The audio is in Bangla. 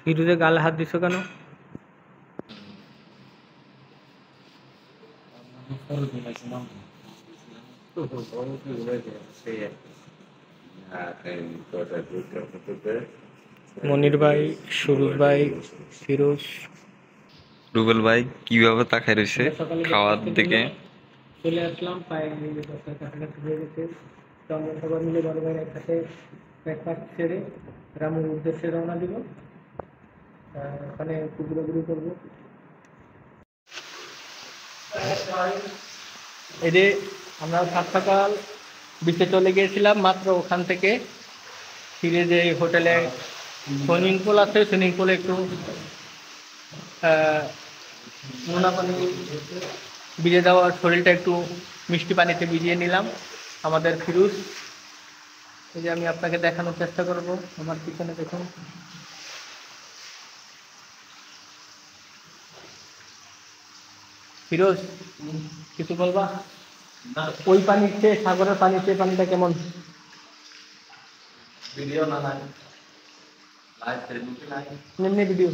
ফিরোজে গালে হাত দিছো কেন? মনির ভাই, সুরুজ ভাই, ফিরোজ, রুবেল ভাই কিভাবে তাকায় রয়েছে খাওয়ার দিকে। চলে আসলাম প্রায় 10টার কাছাকাছি হয়ে গেছে। তো আমরা সবাই মিলে বড় ভাইয়ের একসাথে ব্রেকফাস্ট সেরে রামুর উদ্দেশ্যে রওনা দিব। ওখানে একটু ঘুরাঘুরি করবো। এই যে আমরা সাত সকাল বিচে চলে গিয়েছিলাম, মাত্র ওখান থেকে ফিরে যে হোটেলে সুইমিং পুল আছে, সুইমিং পুলে একটু নোনা পানি ভিজে দেওয়ার শরীরটা একটু মিষ্টি পানিতে ভিজিয়ে নিলাম। আমাদের ফিরোজ, এই যে আমি আপনাকে দেখানোর চেষ্টা করব, আমার পিছনে দেখুন। ফিরোজ, কিছু বলবা? ওই পানির চেয়ে, সাগরের পানির চেয়ে পানিটা কেমন? ভিডিও না নাই, লাইভ ফেসবুকে নাই। এমনি ভিডিও